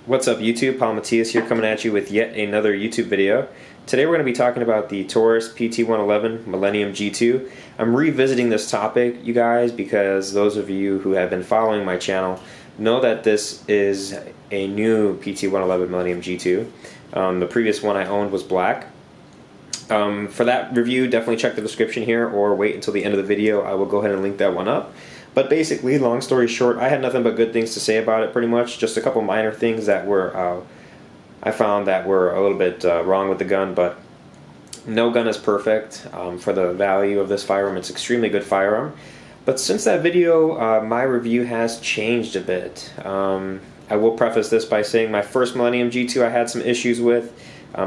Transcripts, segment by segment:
What's up YouTube? Paul Matias here coming at you with yet another YouTube video. Today we're going to be talking about the Taurus PT111 Millenium G2. I'm revisiting this topic, you guys, because those of you who have been following my channel know that this is a new PT111 Millenium G2. The previous one I owned was black. For that review, definitely check the description here or wait until the end of the video. I will go ahead and link that one up. But basically, long story short, I had nothing but good things to say about it pretty much. Just a couple minor things that were, I found that were a little bit wrong with the gun, but no gun is perfect. For the value of this firearm, it's extremely good firearm. But since that video, my review has changed a bit. I will preface this by saying my first Millenium G2 I had some issues with.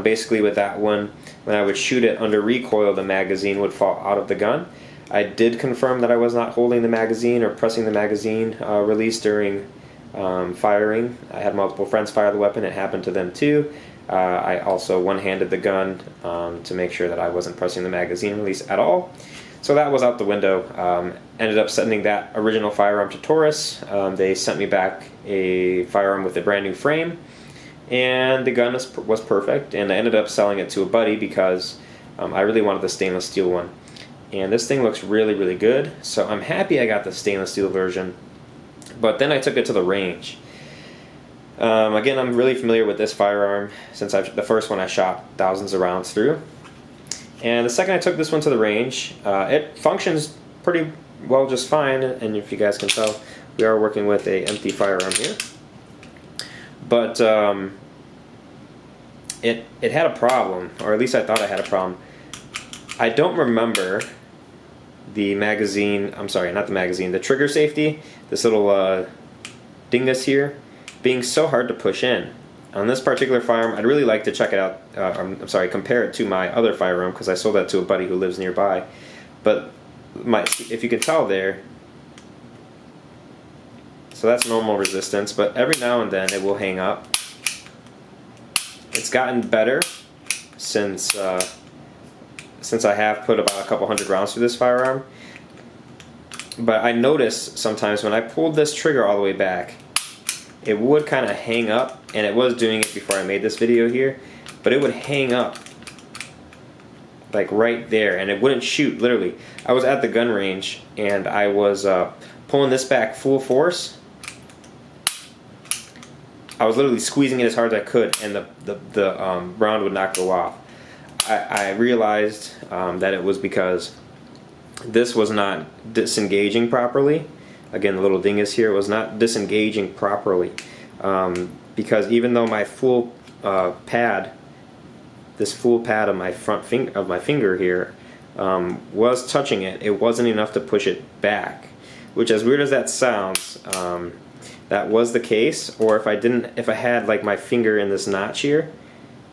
Basically with that one, when I would shoot it under recoil, the magazine would fall out of the gun. I did confirm that I was not holding the magazine or pressing the magazine release during firing. I had multiple friends fire the weapon. It happened to them too. I also one-handed the gun to make sure that I wasn't pressing the magazine release at all. So that was out the window. Ended up sending that original firearm to Taurus. They sent me back a firearm with a brand new frame, and the gun was perfect. And I ended up selling it to a buddy because I really wanted the stainless steel one. And this thing looks really, really good, so I'm happy I got the stainless steel version. But then I took it to the range. Again, I'm really familiar with this firearm since the first one I shot thousands of rounds through. And the second I took this one to the range, it functions pretty well, just fine. And if you guys can tell, we are working with a empty firearm here. But it had a problem, or at least I thought I had a problem. I don't remember the magazine, I'm sorry, not the magazine, the trigger safety, this little dingus here, being so hard to push in. On this particular firearm, I'd really like to check it out, I'm sorry, compare it to my other firearm, because I sold that to a buddy who lives nearby. But if you can tell there, so that's normal resistance, but every now and then it will hang up. It's gotten better since I have put about a couple hundred rounds through this firearm. But I noticed sometimes when I pulled this trigger all the way back, it would kind of hang up, and it was doing it before I made this video here, but it would hang up like right there, and it wouldn't shoot, literally. I was at the gun range, and I was pulling this back full force. I was literally squeezing it as hard as I could, and the round would not go off. I realized that it was because this was not disengaging properly. Again, the little dingus here was not disengaging properly, because even though my full pad, this full pad of my finger here, was touching it, it wasn't enough to push it back. Which, as weird as that sounds, that was the case. Or if I had like my finger in this notch here,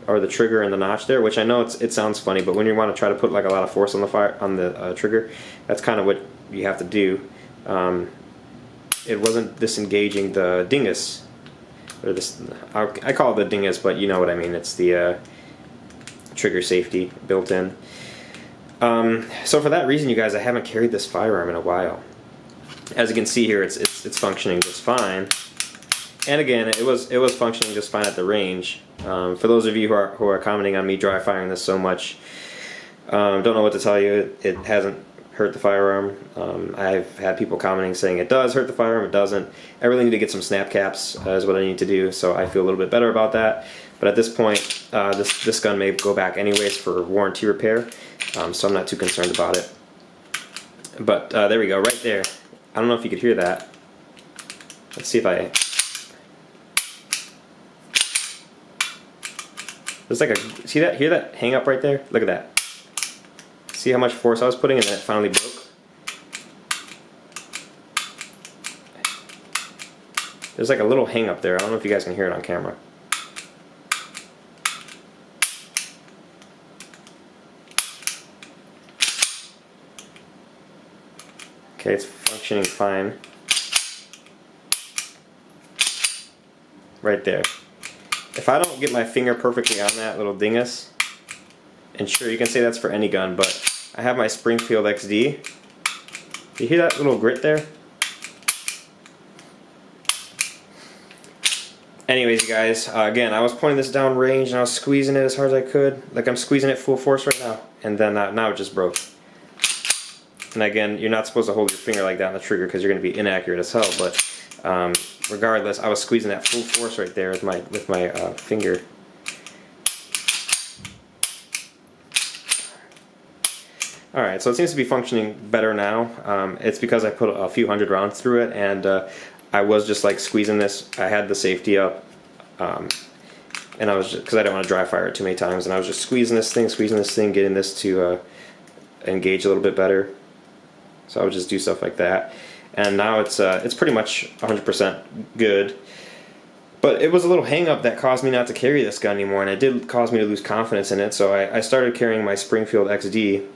or the trigger in the notch there, which I know it sounds funny, but when you want to try to put like a lot of force on the trigger, that's kind of what you have to do. It wasn't disengaging the dingus, or this, I call it the dingus, but you know what I mean. It's the trigger safety built in. So for that reason, you guys, I haven't carried this firearm in a while. As you can see here, it's functioning just fine. And again, it was functioning just fine at the range. For those of you who are commenting on me dry firing this so much, don't know what to tell you. It hasn't hurt the firearm. I've had people commenting saying it does hurt the firearm. It doesn't. I really need to get some snap caps, is what I need to do. So I feel a little bit better about that. But at this point, this gun may go back anyways for warranty repair. So I'm not too concerned about it. But there we go, right there. I don't know if you could hear that. Let's see if I. There's like a, hear that hang up right there? Look at that. See how much force I was putting and then it finally broke? There's like a little hang up there. I don't know if you guys can hear it on camera. Okay, it's functioning fine. Right there. If I don't get my finger perfectly on that little dingus, and sure, you can say that's for any gun, but I have my Springfield XD. You hear that little grit there? Anyways, you guys, again, I was pointing this down range and I was squeezing it as hard as I could. Like I'm squeezing it full force right now. And then now it just broke. And again, you're not supposed to hold your finger like that on the trigger because you're going to be inaccurate as hell. But regardless, I was squeezing that full force right there with my finger. Alright, so it seems to be functioning better now. It's because I put a few hundred rounds through it, and I was just like squeezing this. I had the safety up, and I was just, because I didn't want to dry fire it too many times, and I was just squeezing this thing, getting this to engage a little bit better. So I would just do stuff like that, and now it's pretty much 100% good. But it was a little hang up that caused me not to carry this gun anymore, and it did cause me to lose confidence in it. So I started carrying my Springfield XD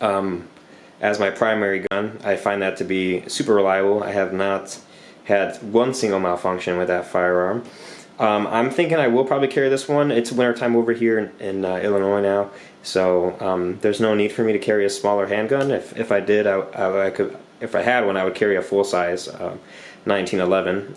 as my primary gun. I find that to be super reliable. I have not had one single malfunction with that firearm. I'm thinking I will probably carry this one. It's wintertime over here in Illinois now, so there's no need for me to carry a smaller handgun. If I did, I could. If I had one, I would carry a full-size 1911.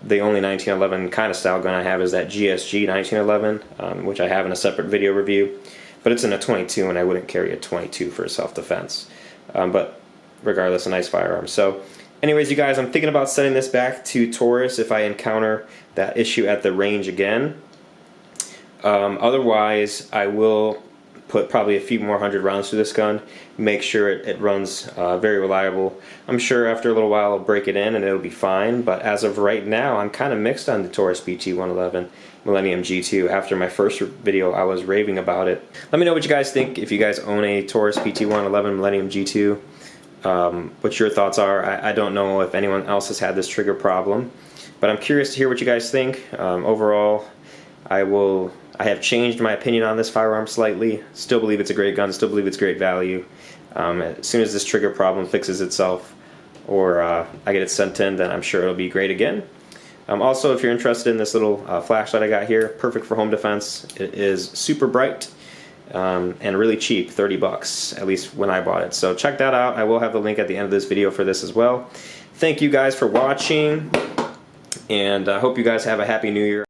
The only 1911 kind of style gun I have is that GSG 1911, which I have in a separate video review. But it's in a 22, and I wouldn't carry a 22 for self-defense. But regardless, a nice firearm. So anyways, you guys, I'm thinking about sending this back to Taurus if I encounter that issue at the range again. Otherwise, I will put probably a few more hundred rounds through this gun, make sure it runs very reliable. I'm sure after a little while I'll break it in and it'll be fine, but as of right now I'm kind of mixed on the Taurus PT111 Millenium G2. After my first video I was raving about it. Let me know what you guys think if you guys own a Taurus PT111 Millenium G2. What your thoughts are. I don't know if anyone else has had this trigger problem, but I'm curious to hear what you guys think. Overall, I have changed my opinion on this firearm slightly. Still believe it's a great gun, still believe it's great value. As soon as this trigger problem fixes itself, or I get it sent in, then I'm sure it'll be great again. Also, if you're interested in this little flashlight I got here, perfect for home defense. It is super bright and really cheap, 30 bucks, at least when I bought it. So check that out. I will have the link at the end of this video for this as well. Thank you guys for watching, and I hope you guys have a happy new year.